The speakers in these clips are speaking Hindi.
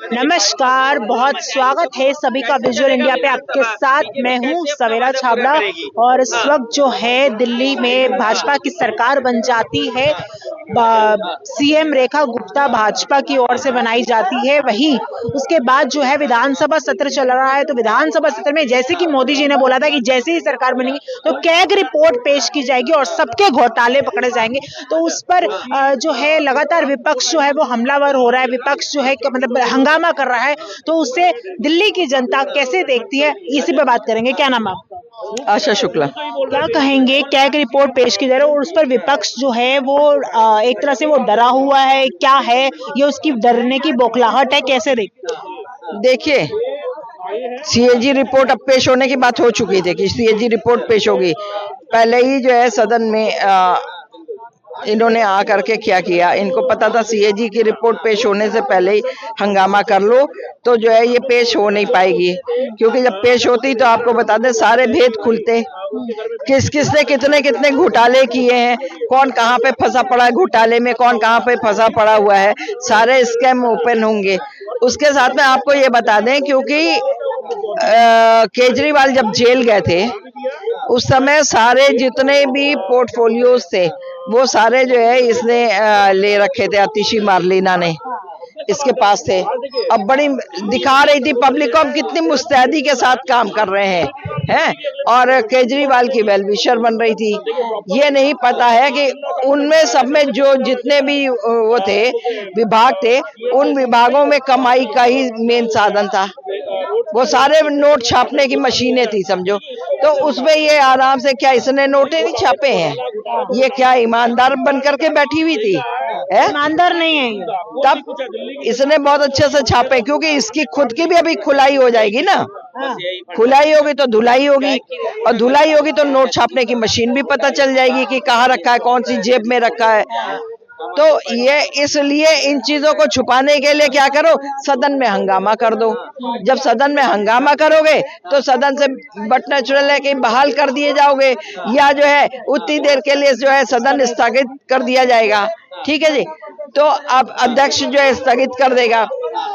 नमस्कार, बहुत स्वागत है सभी का विजुअल इंडिया पे। आपके साथ मैं हूँ सवेरा छाबड़ा। और इस वक्त जो है दिल्ली में भाजपा की सरकार बन जाती है, सीएम रेखा गुप्ता भाजपा की ओर से बनाई जाती है। वहीं उसके बाद जो है विधानसभा सत्र चल रहा है, तो विधानसभा सत्र में जैसे कि मोदी जी ने बोला था कि जैसे ही सरकार बनेगी तो कैग रिपोर्ट पेश की जाएगी और सबके घोटाले पकड़े जाएंगे, तो उस पर जो है लगातार विपक्ष जो है वो हमलावर हो रहा है। विपक्ष जो है मतलब हंगामा कर रहा है, तो उससे दिल्ली की जनता कैसे देखती है, इसी पे बात करेंगे। क्या नाम है आपका? आशा शुक्ला। क्या कहेंगे, कैग रिपोर्ट पेश की जा रही है और उस पर विपक्ष जो है वो एक तरह से वो डरा हुआ है, क्या है ये उसकी डरने की बौखलाहट है, कैसे देखते हैं? देखिए, सीएजी रिपोर्ट अब पेश होने की बात हो चुकी थी कि सीएजी रिपोर्ट पेश होगी। पहले ही जो है सदन में इन्होंने आ करके क्या किया, इनको पता था सीएजी की रिपोर्ट पेश होने से पहले ही हंगामा कर लो तो जो है ये पेश हो नहीं पाएगी, क्योंकि जब पेश होती तो आपको बता दें सारे भेद खुलते, किस किस ने कितने कितने घोटाले किए हैं, कौन कहाँ पे फंसा पड़ा है घोटाले में, कौन कहाँ पे फंसा पड़ा हुआ है, सारे स्कैम ओपन होंगे। उसके साथ में आपको ये बता दें, क्योंकि केजरीवाल जब जेल गए थे उस समय सारे जितने भी पोर्टफोलियोज थे वो सारे जो है इसने ले रखे थे, आतिशी मार्लिना ने इसके पास थे। अब बड़ी दिखा रही थी पब्लिक को कितनी मुस्तैदी के साथ काम कर रहे हैं और केजरीवाल की वेल विशर बन रही थी। ये नहीं पता है कि उनमें सब में जो जितने भी वो थे विभाग थे, उन विभागों में कमाई का ही मेन साधन था, वो सारे नोट छापने की मशीनें थी समझो। तो उसमें ये आराम से, क्या इसने नोटे नहीं छापे हैं? ये क्या ईमानदार बन करके बैठी हुई थी? ईमानदार नहीं है ये। तब इसने बहुत अच्छे से छापे, क्योंकि इसकी खुद की भी अभी खुलाई हो जाएगी ना। खुलाई होगी तो धुलाई होगी, और धुलाई होगी तो नोट छापने की मशीन भी पता चल जाएगी कि कहाँ रखा है, कौन सी जेब में रखा है। तो ये इसलिए इन चीजों को छुपाने के लिए क्या करो, सदन में हंगामा कर दो। जब सदन में हंगामा करोगे तो सदन से बट नेचुरल है कि बहाल कर दिए जाओगे, या जो है उतनी देर के लिए जो है सदन स्थगित कर दिया जाएगा। ठीक है जी, तो अब अध्यक्ष जो है स्थगित कर देगा।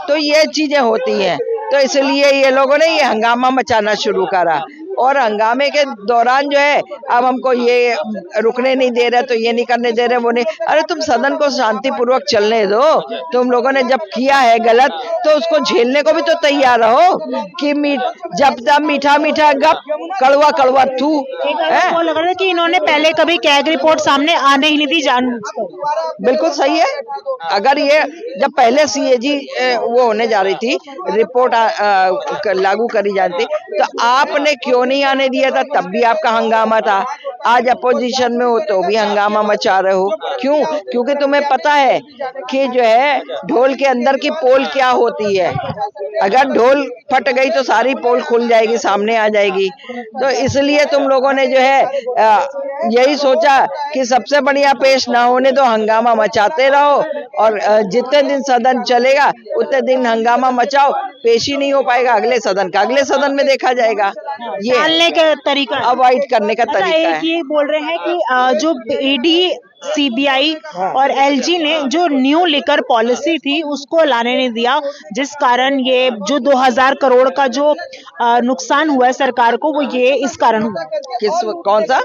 तो ये चीजें होती हैं, तो इसलिए ये लोगों ने ये हंगामा मचाना शुरू करा। और हंगामे के दौरान जो है अब हमको ये रुकने नहीं दे रहे, तो ये नहीं करने दे रहे, वो नहीं। अरे तुम सदन को शांतिपूर्वक चलने दो। तुम लोगों ने जब किया है गलत तो उसको झेलने को भी तो तैयार रहो कि जब तक मीठा मीठा गप, कड़वा कड़वा थू है। लग रहा है कि इन्होंने पहले कभी कैग रिपोर्ट सामने आने ही नहीं दी बिल्कुल सही है। अगर ये जब पहले सीएजी वो होने जा रही थी, रिपोर्ट लागू करी जाती, तो आपने क्यों नहीं आने दिया था? तब भी आपका हंगामा था। आज अपोजिशन में हो तो भी हंगामा मचा रहे हो, क्यों? क्योंकि तुम्हें पता है कि जो है ढोल के अंदर की पोल क्या होती है। अगर ढोल फट गई तो सारी पोल खुल जाएगी, सामने आ जाएगी। तो इसलिए तुम लोगों ने जो है यही सोचा कि सबसे बढ़िया पेश ना होने दो, हंगामा मचाते रहो, और जितने दिन सदन चलेगा उतने दिन हंगामा मचाओ। पेश ही नहीं हो पाएगा अगले सदन का, अगले सदन में देखा जाएगा। ये टालने का तरीका, अवॉइड करने का तरीका है। ये बोल रहे हैं कि जो ईडी, सीबीआई और एलजी ने जो न्यू लिकर पॉलिसी थी उसको लाने नहीं दिया, जिस कारण ये जो 2000 करोड़ का जो नुकसान हुआ है सरकार को, वो ये इस कारण हुआ। कौन सा?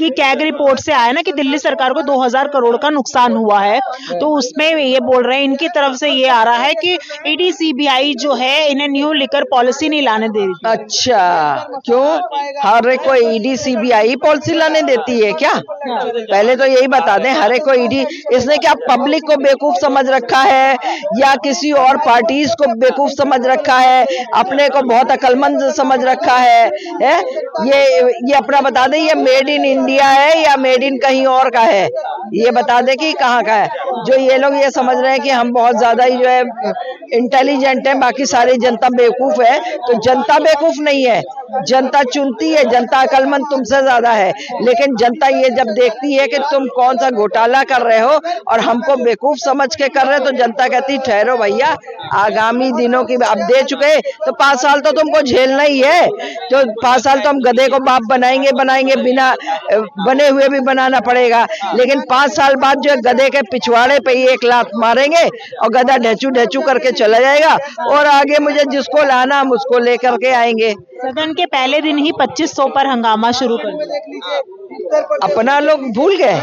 ये कैग रिपोर्ट से आया ना कि दिल्ली सरकार को 2000 करोड़ का नुकसान हुआ है, तो उसमें ये बोल रहे हैं, इनकी तरफ से ये आ रहा है कि ईडी सीबीआई जो है इन्हें न्यू लिकर पॉलिसी नहीं लाने दे रही। अच्छा, क्यों? हर एक को ईडी सीबीआई पॉलिसी लाने देती है क्या? पहले तो यही बता दें, हर एक को ईडी। इसने क्या पब्लिक को बेवकूफ समझ रखा है, या किसी और पार्टीज को बेवकूफ समझ रखा है, अपने को बहुत अक्लमंद समझ रखा है? ये अपना बता दें, ये मेड इन इंडिया है या मेड इन कहीं और का है? ये बता दें कि कहाँ का है। जो ये लोग ये समझ रहे हैं कि हम बहुत ज्यादा ही जो है इंटेलिजेंट है, बाकी सारी जनता बेवकूफ है, तो जनता बेवकूफ नहीं है, जनता चुनती है, जनता अक्लमंद तुमसे ज्यादा है। लेकिन जनता ये जब देखती है कि तुम कौन सा घोटाला कर रहे हो और हमको बेवकूफ समझ के कर रहे हो, तो जनता कहती ठहरो भैया, आगामी दिनों की अब दे चुके, तो 5 साल तो तुमको झेलना ही है। तो 5 साल तो हम गधे को बाप बनाएंगे, बिना बने हुए भी बनाना पड़ेगा, लेकिन 5 साल बाद जो है गधे के पिछवाड़े कुराड़े पे ही एक लात मारेंगे और गधा ढेचू ढेचू करके चला जाएगा, और आगे मुझे जिसको लाना हम उसको लेकर के आएंगे। सदन के पहले दिन ही 2500 पर हंगामा शुरू कर दिया। अपना लोग भूल गए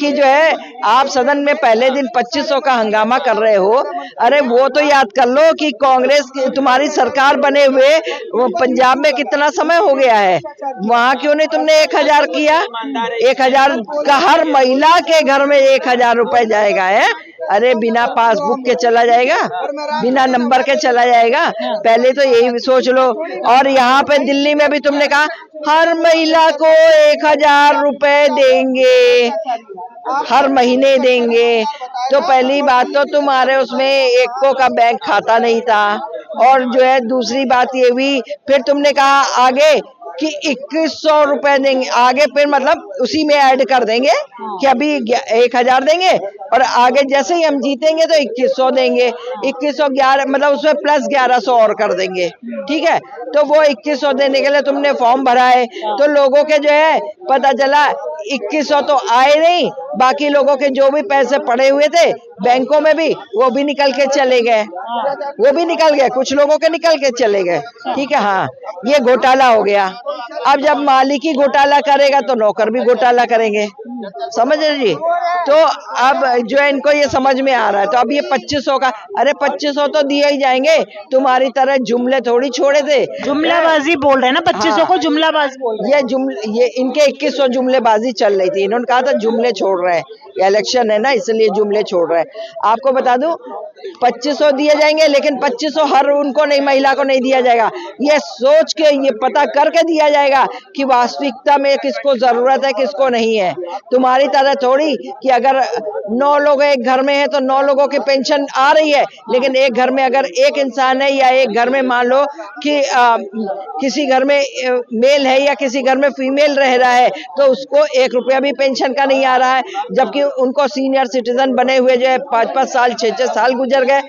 कि जो है आप सदन में पहले दिन 2500 का हंगामा कर रहे हो। अरे वो तो याद कर लो कि कांग्रेस की तुम्हारी सरकार बने हुए वो पंजाब में कितना समय हो गया है, वहां क्यों नहीं तुमने 1000 किया? 1000 का हर महिला के घर में 1000 रुपए जाएगा है। अरे बिना पासबुक के चला जाएगा, बिना नंबर के चला जाएगा? पहले तो यही सोच लो। और यहाँ पे दिल्ली में भी तुमने कहा हर महिला को 1000 रुपए देंगे, हर महीने देंगे। तो पहली बात तो तुम्हारे उसमें एको का बैंक खाता नहीं था, और जो है दूसरी बात ये भी फिर तुमने कहा आगे कि 2100 रुपए देंगे आगे, फिर मतलब उसी में ऐड कर देंगे कि अभी 1000 देंगे और आगे जैसे ही हम जीतेंगे तो 2100 देंगे, 2111 मतलब उसमें प्लस 1100 और कर देंगे। ठीक है, तो वो 2100 देने के लिए तुमने फॉर्म भरा है, तो लोगों के जो है पता चला 2100 तो आए नहीं, बाकी लोगों के जो भी पैसे पड़े हुए थे बैंकों में भी वो भी निकल के चले गए, वो भी निकल गए, कुछ लोगों के निकल के चले गए। ठीक है, हाँ ये घोटाला हो गया। अब जब मालिक ही घोटाला करेगा तो नौकर भी घोटाला करेंगे, समझ रहे जी? तो अब जो है इनको ये समझ में आ रहा है। तो अब ये 2500 का, अरे 2500 तो दिए ही जाएंगे, तुम्हारी तरह जुमले थोड़ी छोड़े थे। जुमलाबाजी बोल रहे हैं ना, 2500 को जुमलाबाजी बोल रहे हैं। ये इनके 2100 जुमलेबाजी चल रही थी, इन्होंने कहा था जुमले छोड़ रहे हैं, इलेक्शन है ना इसलिए जुमले छोड़ रहे हैं। आपको बता दूं 2500 दिए जाएंगे, लेकिन 2500 हर उनको नहीं, महिला को नहीं दिया जाएगा। ये सोच के, ये पता करके दिया जाएगा कि वास्तविकता में किसको जरूरत है किसको नहीं है। तुम्हारी तरह थोड़ी कि अगर 9 लोग एक घर में है तो 9 लोगों की पेंशन आ रही है, लेकिन एक घर में अगर एक इंसान है या एक घर में मान लो कि किसी घर में मेल है या किसी घर में फीमेल रह रहा है तो उसको 1 रुपया भी पेंशन का नहीं आ रहा है, जबकि उनको सीनियर सिटीजन बने हुए जो है 5-5 साल 6-6 साल गुजर गए।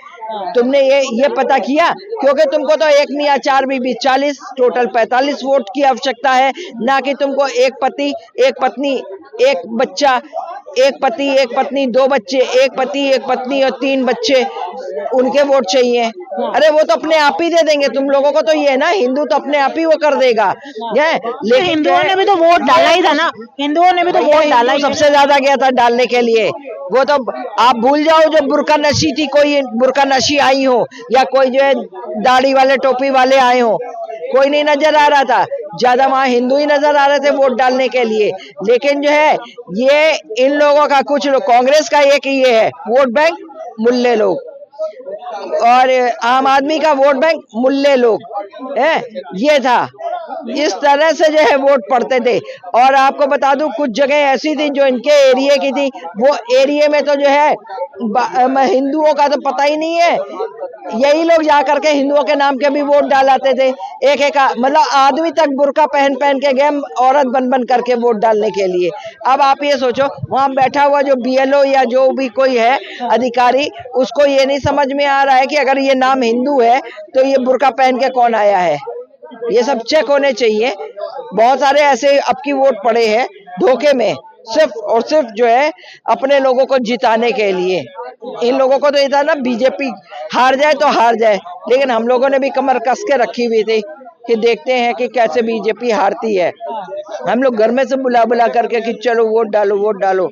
तुमने ये पता किया? क्योंकि तुमको तो एक मियाँ 4 बीबी 40 टोटल 45 वोट की आवश्यकता है, ना कि तुमको एक पति एक पत्नी एक बच्चा, एक पति एक पत्नी 2 बच्चे, एक पति एक पत्नी और 3 बच्चे उनके वोट चाहिए। अरे वो तो अपने आप ही दे देंगे, तुम लोगों को तो ये ना हिंदू तो अपने आप ही वो कर देगा। लेकिन हिंदुओं ने भी तो वोट डाला ही था ना, हिंदुओं ने भी तो वोट डाला ही, सबसे ज्यादा गया था डालने के लिए। वो तो आप भूल जाओ जो बुरका नशी थी, कोई बुरका नशी आई हो या कोई जो है दाढ़ी वाले टोपी वाले आए हो, कोई नहीं नजर आ रहा था, ज्यादा वहां हिंदू ही नजर आ रहे थे वोट डालने के लिए। लेकिन जो है ये इन लोगों का, कुछ लोग कांग्रेस का एक ये है वोट बैंक मुल्ले लोग, और आम आदमी का वोट बैंक मुल्ले लोग है, ये था। इस तरह से जो है वोट पड़ते थे। और आपको बता दूं कुछ जगह ऐसी थी जो इनके एरिया की थी, वो एरिया में तो जो है हिंदुओं का तो पता ही नहीं है, यही लोग जाकर के हिंदुओं के नाम के भी वोट डालाते थे। एक एक मतलब आदमी तक बुर्का पहन पहन के गए औरत बन बन करके वोट डालने के लिए। अब आप ये सोचो वहां बैठा हुआ जो BLO या जो भी कोई है अधिकारी, उसको ये नहीं समझ में आ रहा है कि अगर ये नाम हिंदू है तो ये बुर्का पहन के कौन आया है। ये सब चेक होने चाहिए। बहुत सारे ऐसे अब की वोट पड़े हैं धोखे में, सिर्फ और सिर्फ जो है अपने लोगों को जिताने के लिए। इन लोगों को तो ये था ना बीजेपी हार जाए तो हार जाए, लेकिन हम लोगों ने भी कमर कस के रखी हुई थी कि देखते हैं कि कैसे बीजेपी हारती है। हम लोग घर में से बुला बुला करके कि चलो वोट डालो वोट डालो,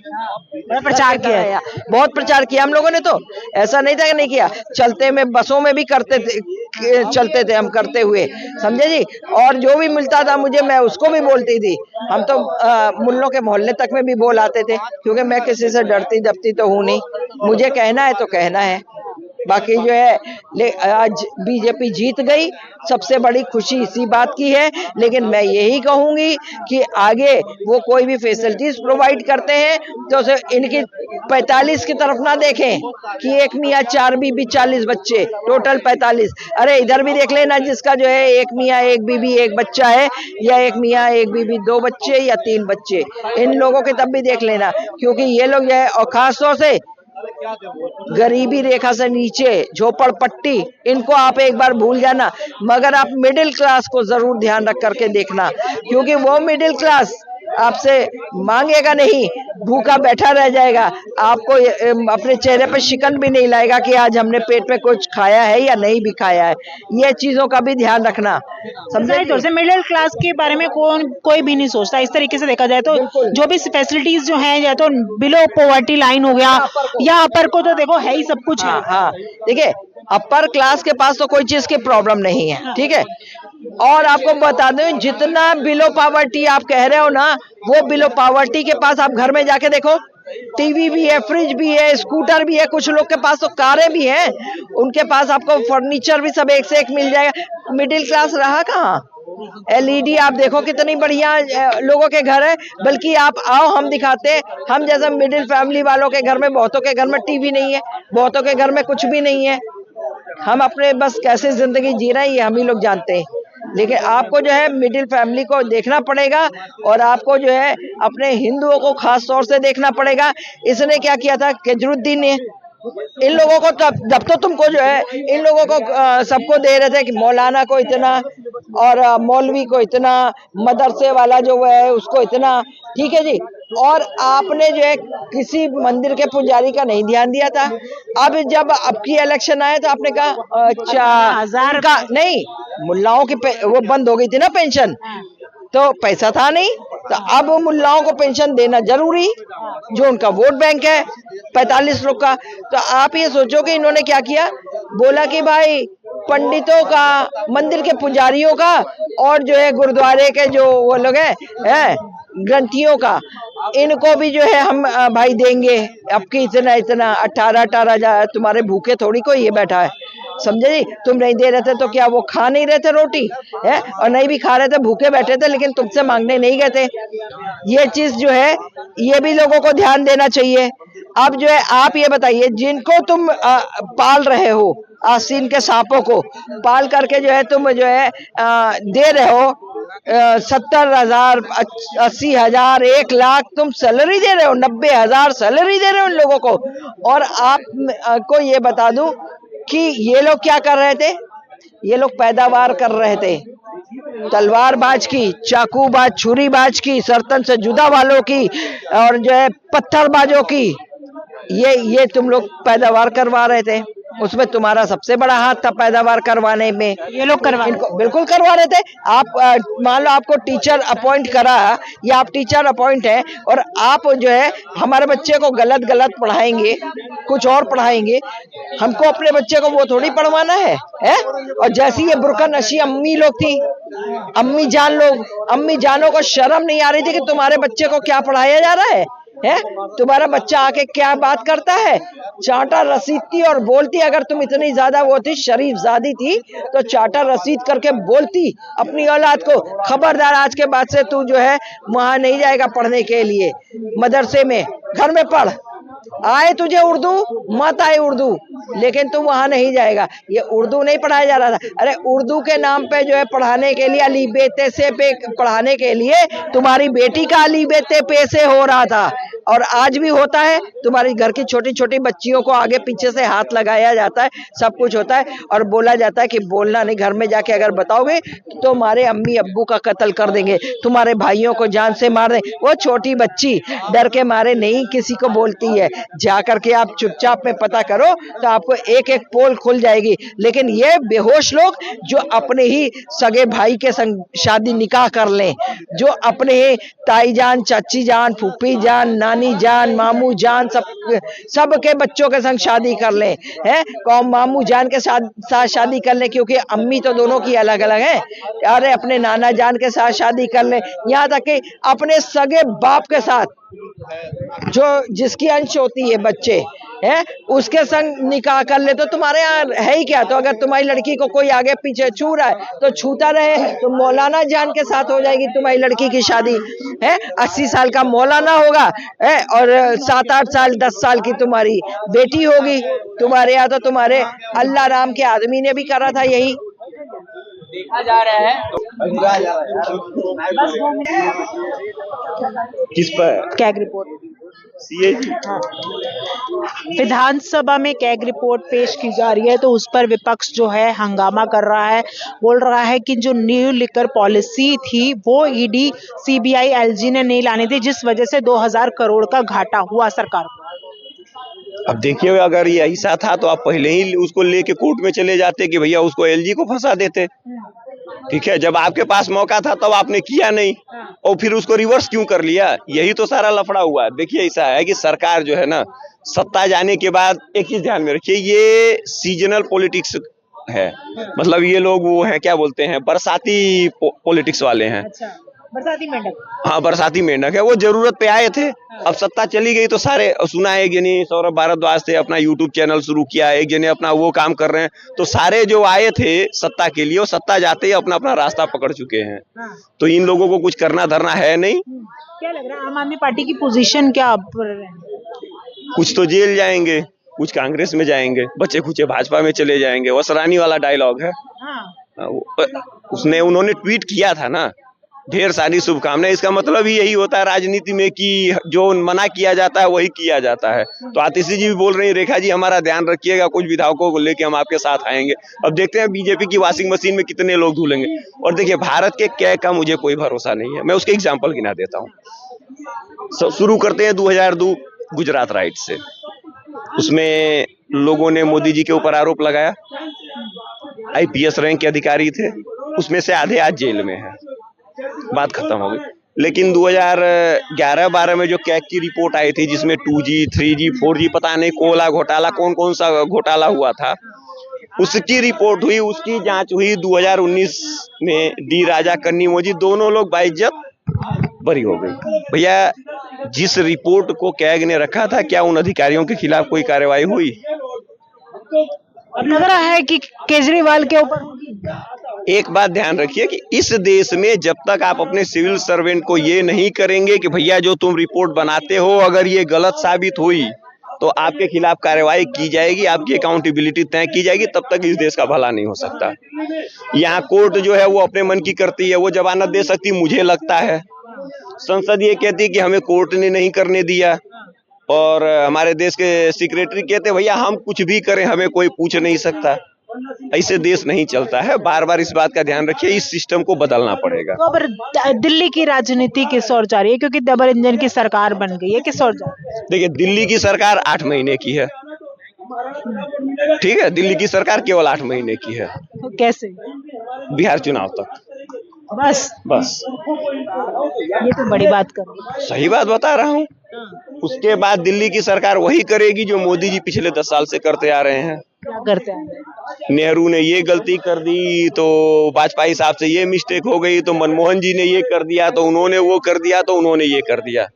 प्रचार किया, बहुत प्रचार किया हम लोगों ने। तो ऐसा नहीं था कि नहीं किया, चलते में बसों में भी करते थे, चलते थे हम करते हुए, समझे जी। और जो भी मिलता था मुझे, मैं उसको भी बोलती थी। हम तो मुल्लों के मोहल्ले तक में भी बोल आते थे, क्योंकि मैं किसी से डरती दबती तो हूँ नहीं, मुझे कहना है तो कहना है। बाकी जो है आज बीजेपी जीत गई, सबसे बड़ी खुशी इसी बात की है। लेकिन मैं यही कहूंगी कि आगे वो कोई भी फैसिलिटीज प्रोवाइड करते हैं तो इनकी 45 की तरफ ना देखें कि एक मियाँ 4 बीबी 40 बच्चे, टोटल 45। अरे इधर भी देख लेना जिसका जो है एक मियाँ एक बीबी एक बच्चा है, या एक मियाँ एक बीबी 2 बच्चे या 3 बच्चे, इन लोगों की तब भी देख लेना, क्योंकि ये लोग जो है और खासतौर से गरीबी रेखा से नीचे झोपड़पट्टी, इनको आप एक बार भूल जाना, मगर आप मिडिल क्लास को जरूर ध्यान रख करके देखना, क्योंकि वो मिडिल क्लास आपसे मांगेगा नहीं, भूखा बैठा रह जाएगा, आपको अपने चेहरे पे शिकन भी नहीं लाएगा कि आज हमने पेट में कुछ खाया है या नहीं भी खाया है। ये चीजों का भी ध्यान रखना, समझे। तौर से मिडिल क्लास के बारे में कोई भी नहीं सोचता। इस तरीके से देखा जाए तो जो भी फैसिलिटीज जो हैं, या तो बिलो पॉवर्टी लाइन हो गया या अपर को तो देखो है ही सब कुछ है। हाँ, देखिए अपर क्लास के पास तो कोई चीज की प्रॉब्लम नहीं है, ठीक है। और आपको बता दें, जितना बिलो पावर्टी आप कह रहे हो ना, वो बिलो पावर्टी के पास आप घर में जाके देखो, टीवी भी है, फ्रिज भी है, स्कूटर भी है, कुछ लोग के पास तो कारें भी हैं, उनके पास आपको फर्नीचर भी सब एक से एक मिल जाएगा। मिडिल क्लास रहा कहाँ? एलईडी आप देखो कितनी बढ़िया लोगों के घर है। बल्कि आप आओ, हम दिखाते, हम जैसे मिडिल फैमिली वालों के घर में, बहुतों के घर में टीवी नहीं है, बहुतों के घर में कुछ भी नहीं है। हम अपने बस कैसे जिंदगी जी रहे हैं ये हम ही लोग जानते हैं। लेकिन आपको जो है मिडिल फैमिली को देखना पड़ेगा, और आपको जो है अपने हिंदुओं को खास तौर से देखना पड़ेगा। इसने क्या किया था केजरुद्दीन ने, इन लोगों को जब तो तुमको जो है इन लोगों को सबको दे रहे थे कि मौलाना को इतना और मौलवी को इतना, मदरसे वाला जो है उसको इतना, ठीक है जी। और आपने जो है किसी मंदिर के पुजारी का नहीं ध्यान दिया था। अब जब आपकी इलेक्शन आए तो आपने कहा अच्छा 1000 का नहीं, मुल्लाओं की वो बंद हो गई थी ना पेंशन, तो पैसा था नहीं, तो अब मुल्लाओं को पेंशन देना जरूरी, जो उनका वोट बैंक है 45 लोग का। तो आप ये सोचो कि इन्होंने क्या किया, बोला कि भाई पंडितों का, मंदिर के पुजारियों का, और जो है गुरुद्वारे के जो वो लोग हैं ग्रंथियों का, इनको भी जो है हम भाई देंगे आपकी इतना इतना 18 हजार। तुम्हारे भूखे थोड़ी कोई ये बैठा है, समझे जी। तुम नहीं दे रहे थे तो क्या वो खा नहीं रहे थे रोटी है, और नहीं भी खा रहे थे, भूखे बैठे थे, लेकिन तुमसे मांगने नहीं गए थे। ये चीज जो है ये भी लोगों को ध्यान देना चाहिए। अब जो है आप ये बताइए, जिनको तुम पाल रहे हो, आसीन के सांपों को पाल करके जो है तुम जो है दे रहे हो 70,000, 80,000, 1,00,000 तुम सैलरी दे रहे हो, 90,000 सैलरी दे रहे हो उन लोगों को। और आप को ये बता दूं कि ये लोग क्या कर रहे थे, ये लोग पैदावार कर रहे थे तलवारबाज की, चाकूबाज, छुरीबाज की, सर्तन से जुदा वालों की, और जो है पत्थरबाजों की, ये तुम लोग पैदावार करवा रहे थे। उसमें तुम्हारा सबसे बड़ा हाथ था पैदावार करवाने में, ये लोग बिल्कुल करवा रहे थे। आप मान लो आपको टीचर अपॉइंट करा, या आप टीचर अपॉइंट है, और आप जो है हमारे बच्चे को गलत गलत पढ़ाएंगे, कुछ और पढ़ाएंगे, हमको अपने बच्चे को वो थोड़ी पढ़वाना है? और जैसी ये बुरका नशी अम्मी लोग थी, अम्मी जान लोग, अम्मी जानों को शर्म नहीं आ रही थी कि तुम्हारे बच्चे को क्या पढ़ाया जा रहा है? तुम्हारा बच्चा आके क्या बात करता है, चाटा रसीद थी और बोलती। अगर तुम इतनी ज्यादा वो थी, शरीफ जादी थी, तो चाटा रसीद करके बोलती अपनी औलाद को, खबरदार आज के बाद से तू जो है वहां नहीं जाएगा पढ़ने के लिए, मदरसे में, घर में पढ़, आए तुझे उर्दू मत आए उर्दू, लेकिन तू वहां नहीं जाएगा। ये उर्दू नहीं पढ़ाया जा रहा था। अरे उर्दू के नाम पे जो है पढ़ाने के लिए, अली बेते से पे पढ़ाने के लिए तुम्हारी बेटी का अली बेते पे से हो रहा था, और आज भी होता है। तुम्हारी घर की छोटी छोटी बच्चियों को आगे पीछे से हाथ लगाया जाता है, सब कुछ होता है, और बोला जाता है कि बोलना नहीं, घर में जाके अगर बताओगे तो तुम्हारे अम्मी अब्बू का कत्ल कर देंगे, तुम्हारे भाइयों को जान से मार देंगे। वो छोटी बच्ची डर के मारे नहीं किसी को बोलती है। जाकर के आप चुपचाप में पता करो तो आपको एक एक पोल खुल जाएगी। लेकिन ये बेहोश लोग जो अपने ही सगे भाई के संग शादी निकाह कर लें, जो अपने ही ताई जान, चाची जान, फूफी जान, नानी जान, मामू जान, सब के बच्चों के संग शादी कर लें, हैं कौम मामू जान के साथ शादी कर लें, क्योंकि अम्मी तो दोनों की अलग अलग है। अरे अपने नाना जान के साथ शादी कर लें, यहाँ तक कि अपने सगे बाप के साथ, जो जिसकी अंश होती है बच्चे है, उसके संग निकाह कर ले, तो तुम्हारे यहाँ है ही क्या। तो अगर तुम्हारी लड़की को कोई आगे पीछे छू रहा है तो छूता रहे, तो मौलाना जान के साथ हो जाएगी तुम्हारी लड़की की शादी, है 80 साल का मौलाना होगा, है और 7-8 साल 10 साल की तुम्हारी बेटी होगी। तुम्हारे यहाँ तो तुम्हारे अल्लाह राम के आदमी ने भी करा था यही। देखा जा रहा है किस पर क्या रिपोर्ट CAG। विधानसभा में कैग रिपोर्ट पेश की जा रही है तो उस पर विपक्ष जो है हंगामा कर रहा है, बोल रहा है कि जो न्यू लिकर पॉलिसी थी वो ईडी, CBI, LG ने नहीं लानी थी, जिस वजह से 2000 करोड़ का घाटा हुआ सरकार को। अब देखिए, अगर ये ऐसा था तो आप पहले ही उसको लेके कोर्ट में चले जाते कि भैया उसको LG को फंसा देते। ठीक है, जब आपके पास मौका था तब आपने किया नहीं, और फिर उसको रिवर्स क्यों कर लिया? यही तो सारा लफड़ा हुआ। देखिए, ऐसा है कि सरकार जो है ना, सत्ता जाने के बाद एक चीज ध्यान में रखिए, ये सीजनल पॉलिटिक्स है। मतलब ये लोग वो हैं, क्या बोलते हैं, बरसाती पॉलिटिक्स वाले हैं। अच्छा, बरसाती मेंढक। हाँ, बरसाती मेंढक है। वो जरूरत पे आए थे, अब सत्ता चली गई तो सारे सुना। एक जनी सौरभ भारद्वाज थे, अपना YouTube चैनल शुरू किया, एक जने अपना वो काम कर रहे हैं, तो सारे जो आए थे सत्ता के लिए, वो सत्ता जाते ही अपना अपना रास्ता पकड़ चुके हैं। तो इन लोगों को कुछ करना धरना है नहीं। क्या लग रहा है आम आदमी पार्टी की पोजीशन क्या पर है? कुछ तो जेल जाएंगे, कुछ कांग्रेस में जाएंगे, बच्चे खुचे भाजपा में चले जाएंगे। वो सरानी वाला डायलॉग है। उन्होंने ट्वीट किया था ना, ढेर सारी शुभकामनाएं। इसका मतलब ही यही होता है राजनीति में कि जो मना किया जाता है वही किया जाता है। तो आतिशी जी भी बोल रही हैं, रेखा जी हमारा ध्यान रखिएगा, कुछ विधायकों को लेके हम आपके साथ आएंगे। अब देखते हैं बीजेपी की वॉशिंग मशीन में कितने लोग धुलेंगे। और देखिए, भारत के कैग का मुझे कोई भरोसा नहीं है। मैं उसके एग्जाम्पल गिना देता हूँ। शुरू करते हैं 2002 गुजरात राइट से। उसमें लोगों ने मोदी जी के ऊपर आरोप लगाया, IPS रैंक के अधिकारी थे, उसमें से आधे आज जेल में है, बात खत्म हो गई। लेकिन 2011-12 में जो कैग की रिपोर्ट आई थी, जिसमें 2G, 3G, 4G पता नहीं कोला घोटाला, कौन कौन सा घोटाला हुआ था, उसकी रिपोर्ट हुई, उसकी जांच हुई। 2019 में डी राजा, कन्नीमोझी दोनों लोग बाइज्जत बरी हो गई। भैया, जिस रिपोर्ट को कैग ने रखा था, क्या उन अधिकारियों के खिलाफ कोई कार्रवाई हुई? अब लग रहा है कि केजरीवाल के ऊपर। एक बात ध्यान रखिए कि इस देश में जब तक आप अपने सिविल सर्वेंट को ये नहीं करेंगे कि भैया जो तुम रिपोर्ट बनाते हो, अगर ये गलत साबित हुई तो आपके खिलाफ कार्रवाई की जाएगी, आपकी अकाउंटेबिलिटी तय की जाएगी, तब तक इस देश का भला नहीं हो सकता। यहाँ कोर्ट जो है वो अपने मन की करती है, वो जमानत दे सकती, मुझे लगता है। संसद ये कहती है कि हमें कोर्ट ने नहीं करने दिया, और हमारे देश के सेक्रेटरी कहते भैया हम कुछ भी करें, हमें कोई पूछ नहीं सकता। ऐसे देश नहीं चलता है। बार बार इस बात का ध्यान रखिए, इस सिस्टम को बदलना पड़ेगा। तो अब दिल्ली की राजनीति किस ओर जा रही है, क्योंकि डबल इंजन की सरकार बन गई है, किस ओर जा रही है? देखिए, दिल्ली की सरकार 8 महीने की है। ठीक है, दिल्ली की सरकार केवल 8 महीने की है। तो कैसे? बिहार चुनाव तक बस ये तो बड़ी बात कर रही है। सही बात बता रहा हूँ। उसके बाद दिल्ली की सरकार वही करेगी जो मोदी जी पिछले 10 साल से करते आ रहे हैं। क्या करते हैं? नेहरू ने ये गलती कर दी तो वाजपेयी साहब से ये मिस्टेक हो गई, तो मनमोहन जी ने ये कर दिया तो उन्होंने वो कर दिया, तो उन्होंने ये कर दिया।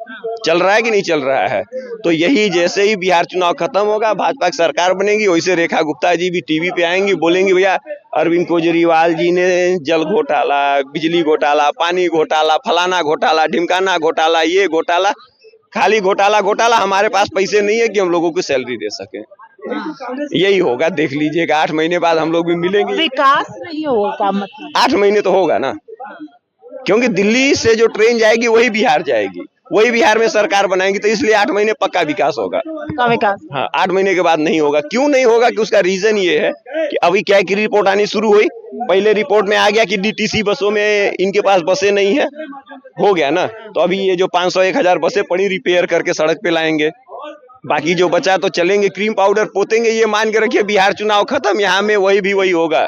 चल रहा है कि नहीं चल रहा है? तो यही, जैसे ही बिहार चुनाव खत्म होगा, भाजपा की सरकार बनेगी, वैसे रेखा गुप्ता जी भी टीवी पे आएंगी, बोलेंगी भैया अरविंद केजरीवाल जी ने जल घोटाला, बिजली घोटाला, पानी घोटाला, फलाना घोटाला, ढिमकाना घोटाला, ये घोटाला, खाली घोटाला घोटाला, हमारे पास पैसे नहीं है कि हम लोगों को सैलरी दे सके। यही होगा, देख लीजिएगा। 8 महीने बाद हम लोग भी मिलेंगे। विकास नहीं होगा मतलब? 8 महीने तो होगा ना, क्योंकि दिल्ली से जो ट्रेन जाएगी वही बिहार जाएगी, वही बिहार में सरकार बनाएंगी, तो इसलिए 8 महीने पक्का विकास होगा। का विकास? हाँ, 8 महीने के बाद नहीं होगा। क्यों नहीं होगा? कि उसका रीजन ये है कि अभी क्या की रिपोर्ट आनी शुरू हुई। पहले रिपोर्ट में आ गया कि DTC बसों में इनके पास बसें नहीं है, हो गया ना। तो अभी ये जो 500-1000 बसें पड़ी, रिपेयर करके सड़क पे लाएंगे, बाकी जो बचा तो चलेंगे, क्रीम पाउडर पोतेंगे। ये मान के रखिए, बिहार चुनाव खत्म, यहाँ में वही होगा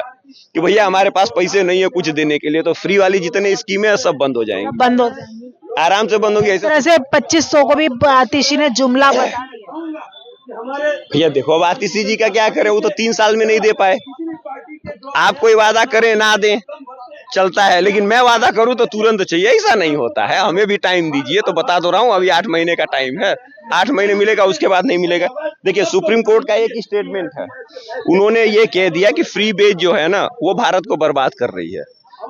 कि भैया हमारे पास पैसे नहीं है कुछ देने के लिए, तो फ्री वाली जितने स्कीमें हैं सब बंद हो जाएंगी, बंद हो जाएंगी, आराम से बंद होगी। इस तरह से 2500 को भी आतिशी ने जुमला बता दिया। भैया देखो, अब आतिशी जी का क्या करे, वो तो 3 साल में नहीं दे पाए। आप कोई वादा करें ना दें चलता है, लेकिन मैं वादा करूं तो तुरंत चाहिए, ऐसा नहीं होता है। हमें भी टाइम दीजिए। तो बता दो रहा हूं, अभी 8 महीने का टाइम है, 8 महीने मिलेगा, उसके बाद नहीं मिलेगा। देखिए, सुप्रीम कोर्ट का एक स्टेटमेंट है, उन्होंने ये कह दिया कि फ्री बेज जो है ना, वो भारत को बर्बाद कर रही है।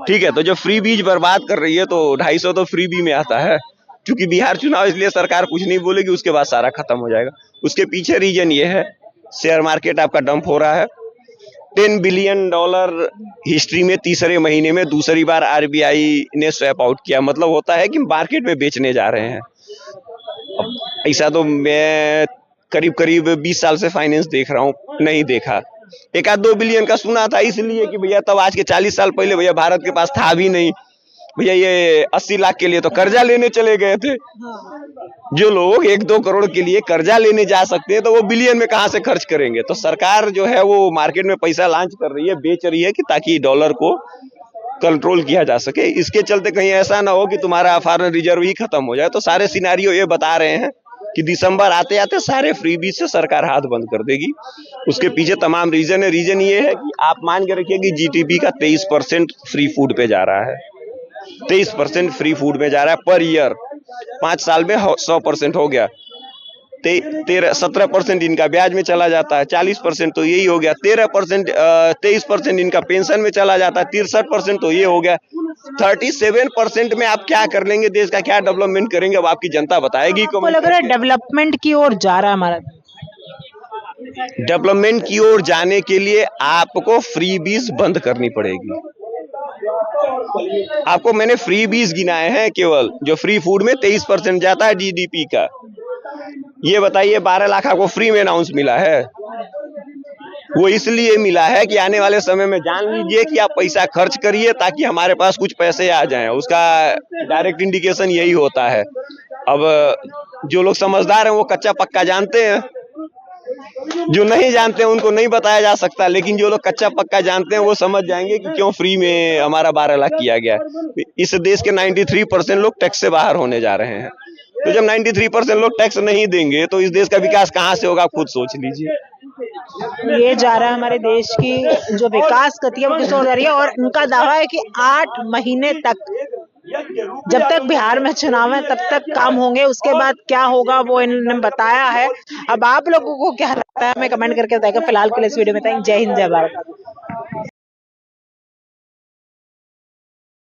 ठीक है, तो जब फ्री बीज बर्बाद कर रही है तो 250 तो फ्री बी में आता है। क्योंकि बिहार चुनाव, इसलिए सरकार कुछ नहीं बोलेगी, उसके बाद सारा खत्म हो जाएगा। उसके पीछे रीजन ये है, शेयर मार्केट आपका डंप हो रहा है। $10 बिलियन हिस्ट्री में तीसरे महीने में दूसरी बार RBI ने स्वैप आउट किया। मतलब होता है कि मार्केट में बेचने जा रहे हैं। ऐसा तो मैं करीब करीब 20 साल से फाइनेंस देख रहा हूँ, नहीं देखा। 1-2 बिलियन का सुना था, इसलिए कि भैया तब आज के 40 साल पहले भैया भारत के पास था भी नहीं भैया, ये 80 लाख के लिए तो कर्जा लेने चले गए थे। जो लोग 1-2 करोड़ के लिए कर्जा लेने जा सकते हैं तो वो बिलियन में कहां से खर्च करेंगे। तो सरकार जो है वो मार्केट में पैसा लॉन्च कर रही है, बेच रही है कि ताकि डॉलर को कंट्रोल किया जा सके। इसके चलते कहीं ऐसा ना हो कि तुम्हारा फॉरेन रिजर्व ही खत्म हो जाए। तो सारे सिनेरियो ये बता रहे हैं कि दिसंबर आते आते सारे फ्रीबीज से सरकार हाथ बंद कर देगी। उसके पीछे तमाम रीजन है। रीजन ये है कि आप मान के रखिए कि जीडीपी का 23% फ्री फूड पे जा रहा है, 23% फ्री फूड में जा रहा है पर ईयर। 5 साल में 100% हो गया। 17% इनका ब्याज में चला जाता है, 40% तो यही हो गया। 23% इनका पेंशन में चला जाता है, 63% तो ये हो गया। 37% में आप क्या कर लेंगे, देश का क्या डेवलपमेंट करेंगे, अब आपकी जनता बताएगी। आपको लग रहा है डेवलपमेंट की ओर जा रहा है हमारा? डेवलपमेंट की ओर जाने के लिए आपको फ्रीबीज बंद करनी पड़ेगी। आपको मैंने फ्रीबीज गिनाए हैं केवल, जो फ्री फूड में 23% जाता है जीडीपी का। ये बताइए 12 लाख आपको फ्री में अनाउंस मिला है। वो इसलिए मिला है कि आने वाले समय में जान लीजिए कि आप पैसा खर्च करिए ताकि हमारे पास कुछ पैसे आ जाएं। उसका डायरेक्ट इंडिकेशन यही होता है। अब जो लोग समझदार हैं वो कच्चा पक्का जानते हैं, जो नहीं जानते हैं उनको नहीं बताया जा सकता, लेकिन जो लोग कच्चा पक्का जानते हैं वो समझ जाएंगे कि क्यों फ्री में हमारा 12 लाख किया गया। इस देश के 93% लोग टैक्स से बाहर होने जा रहे हैं। तो जब 93% लोग टैक्स नहीं देंगे तो इस देश का विकास कहाँ से होगा, खुद सोच लीजिए। ये जा रहा है हमारे देश की जो विकास गति है वो किस ओर जा रही है। और उनका दावा है कि 8 महीने तक, जब तक बिहार में चुनाव है तब तक काम होंगे, उसके बाद क्या होगा वो इन्होंने बताया है। अब आप लोगों को क्या लगता है हमें कमेंट करके बताइएगा। फिलहाल के लिए इस वीडियो में जय हिंद जय भारत।